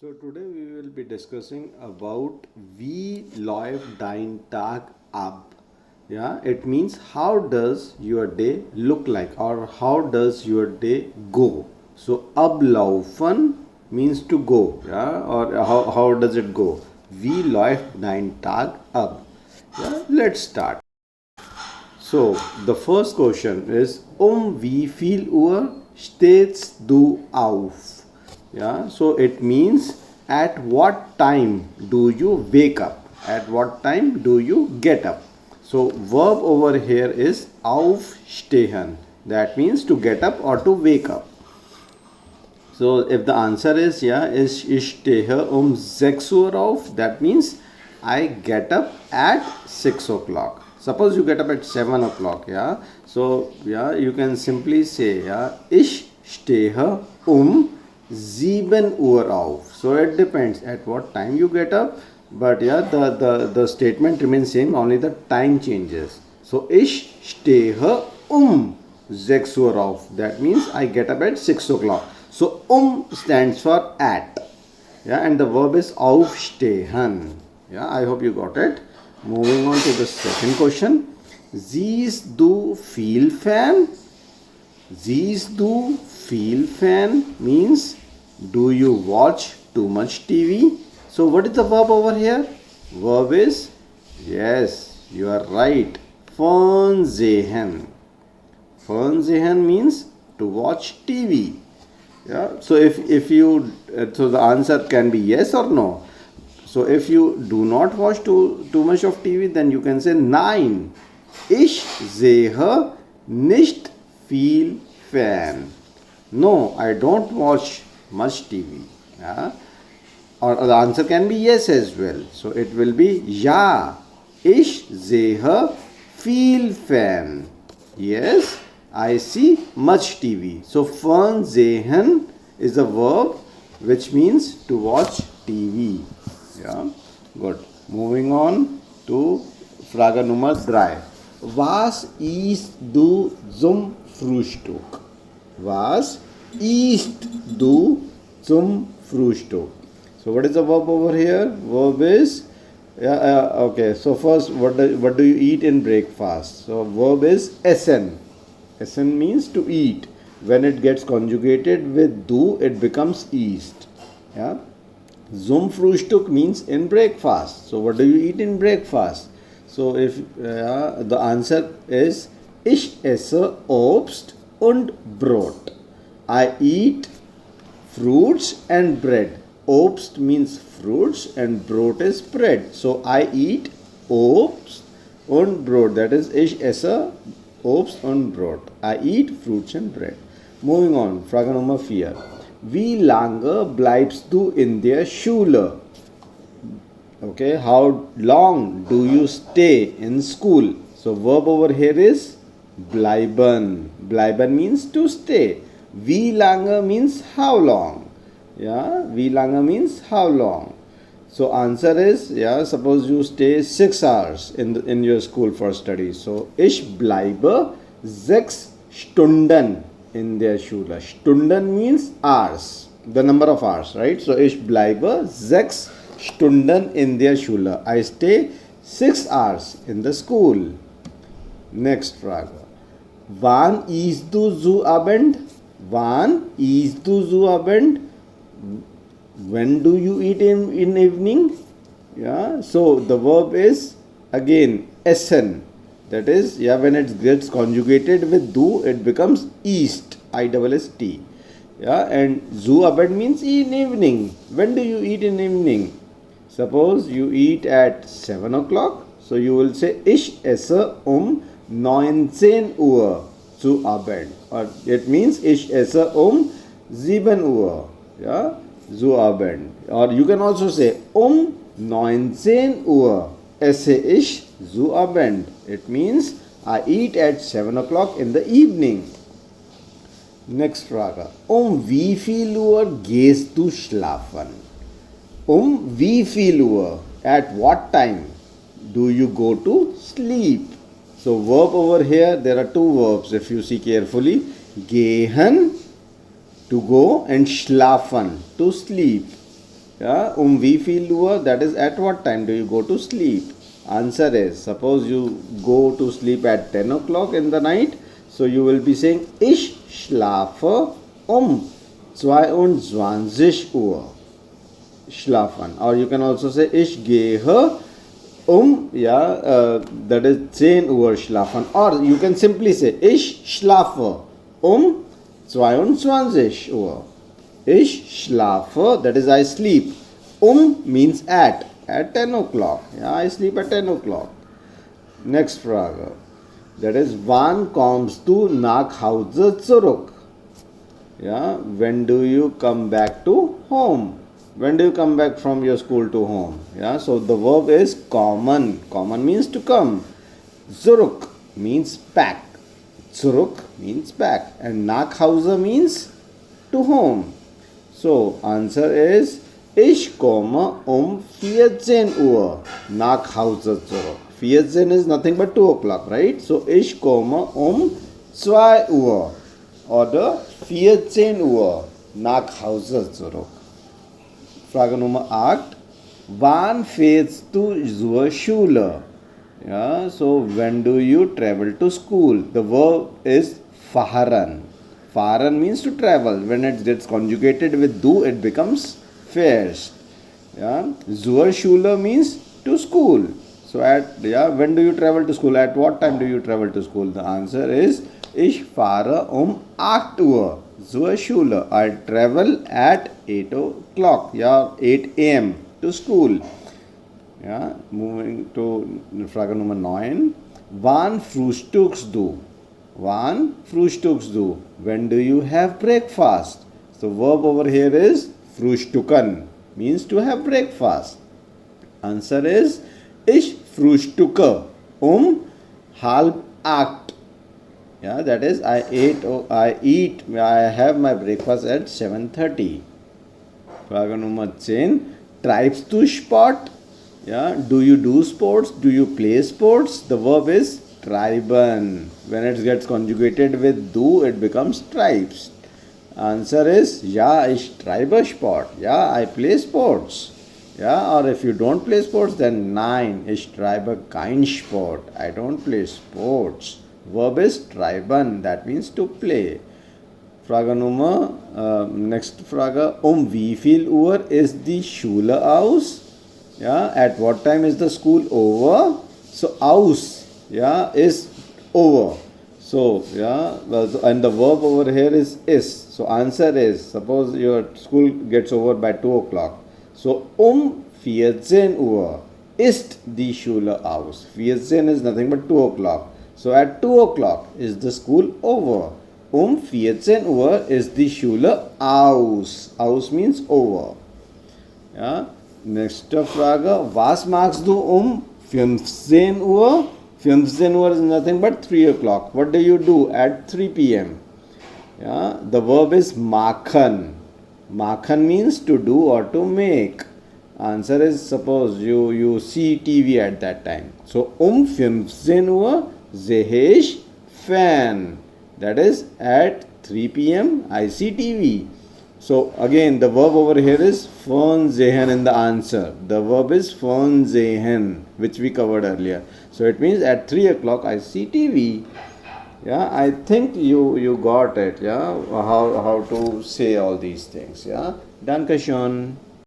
So today we will be discussing about wie läuft dein Tag ab. Yeah, it means how does your day look like or how does your day go. So ablaufen means to go, yeah, or how does it go? Wie läuft dein Tag ab? Yeah, let's start. So the first question is wie viel Uhr stehst du auf? Yeah, so it means at what time do you wake up? At what time do you get up? So verb over here is aufstehen. That means to get up or to wake up. So if the answer is ich stehe 6 Uhr auf, that means I get up at 6 o'clock. Suppose you get up at 7 o'clock, yeah. So you can simply say ich stehe 7 Uhr auf. So it depends at what time you get up, but the statement remains same, only the time changes. So ich stehe 6 Uhr auf. That means I get up at 6 o'clock. So stands for at. Yeah, and the verb is aufstehen. Yeah, I hope you got it. Moving on to the second question. Siehst du viel Fan? Siehst du viel Fan means do you watch too much TV? So what is the verb over here? Verb is, yes, you are right, Fernsehen. Fernsehen means to watch TV. Yeah. So if you so the answer can be yes or no. So if you do not watch too much of TV, then you can say nein. Ich sehe nicht viel Fern. No, I don't watch much TV. Yeah. Or the answer can be yes as well. So it will be ja. Ich sehe viel Fern. Yes, I see much TV. So Fernsehen is a verb which means to watch TV. Yeah, good. Moving on to Frage Nummer 3. Was isst du zum Frühstück? Was isst du zum Frühstück? So what is the verb over here? Verb is okay. So first, what do you eat in breakfast? So verb is essen. Essen means to eat. When it gets conjugated with du, it becomes isst. Yeah. Zum Frühstück means in breakfast. So what do you eat in breakfast? So if the answer is ich esse Obst und Brot. I eat fruits and bread. Obst means fruits and Brot is bread. So I eat Obst und Brot. That is ich esse Obst und Brot. I eat fruits and bread. Moving on, Frage Nummer 4. Wie lange bleibst du in der Schule? Okay, how long do you stay in school? So verb over here is bleiben. Bleiben means to stay. Wie lange means how long. Yeah, wie lange means how long. So answer is, suppose you stay 6 hours in your school for study. So ich bleibe 6 Stunden in der Schule. Stunden means hours, the number of hours, right? So ich bleibe 6 Stunden in der Schule. I stay 6 hours in the school. Next Frage. Wann isst du zu Abend? Wann isst du zu Abend? When do you eat in evening? Yeah, so the verb is again essen. That is, when it gets conjugated with du, it becomes east, ISST. Yeah, and zu Abend means in evening. When do you eat in evening? Suppose you eat at 7 o'clock. So you will say ich esse 19 Uhr zu Abend. Or it means ich esse 7 Uhr. Yeah, zu Abend. Or you can also say 19 Uhr esse ich zu Abend. It means I eat at 7 o'clock in the evening. Next Frage. Wie viel Uhr gehst du schlafen? Wie viel Uhr? At what time do you go to sleep? So verb over here, there are two verbs if you see carefully. Gehen, to go, and schlafen, to sleep. Yeah, wie viel Uhr, that is at what time do you go to sleep? Answer is, suppose you go to sleep at 10 o'clock in the night, so you will be saying, ich schlafe 22 Uhr. Schlafen. Or you can also say, ich gehe that is 10 Uhr schlafen. Or you can simply say, ich schlafe 22 Uhr. Ich schlafe, that is I sleep. Means at 10 o'clock. Yeah, I sleep at 10 o'clock. Next Frage. That is, wann kommst du nach Hause zurück? Yeah, when do you come back to home? When do you come back from your school to home? Yeah, so the verb is kommen. Kommen means to come. Zurück means back. Zurück means back. And nach Hause means to home. So answer is, ich komme 14 Uhr nach Hause zurück. 14 is nothing but 2 o'clock, right? So ich komme 2 Uhr oder 14 Uhr nach Hause zurück. Frage Nummer 8. Wann fährst du zur Schule? Yeah, so when do you travel to school? The verb is fahren. Fahren means to travel. When it gets conjugated with du, it becomes fährst. Yeah, zur Schule means to school. So when do you travel to school? At what time do you travel to school? The answer is, ich fahre 8 Uhr zur Schule. I travel at 8 o'clock. Yeah, 8 a.m. to school. Yeah, moving to Frage Nummer 9. Wann frühstückst du? Wann frühstückst du? When do you have breakfast? So verb over here is frühstücken, means to have breakfast. Answer is, ich frühstücke 7:30. Yeah, that is I have my breakfast at 7:30. Frage Nummer 10. Treibst du Sport? Yeah, do you do sports? Do you play sports? The verb is treiben. When it gets conjugated with du, it becomes treibst. Answer is, ja, ich treibe Sport. Yeah, I play sports. Yeah, or if you don't play sports, then nein, ich treibe kein Sport. I don't play sports. Verb is treiben, that means to play. Frage Nummer, next Frage, wie viel Uhr ist die Schule aus? Yeah, at what time is the school over? So aus, yeah, is over. So, yeah, and the verb over here is. So answer is, suppose your school gets over by 2 o'clock. So 14 Uhr ist die Schule aus. 14 is nothing but 2 o'clock. So at 2 o'clock is the school over. 14 Uhr ist die Schule aus. Aus means over. Yeah. Next Frage. Was machst du 15 Uhr? 15 Uhr is nothing but 3 o'clock. What do you do at 3 p.m.? Yeah. The verb is machen. Machen means to do or to make. Answer is, suppose you see TV at that time. So 15 Uhr sehe ich Fern. That is, at 3 p.m. I see TV. So again, the verb over here is Fernsehen in the answer. The verb is Fernsehen, which we covered earlier. So it means at 3 o'clock I see TV. Yeah, I think you got it. Yeah, how to say all these things. Yeah, Dankeschön.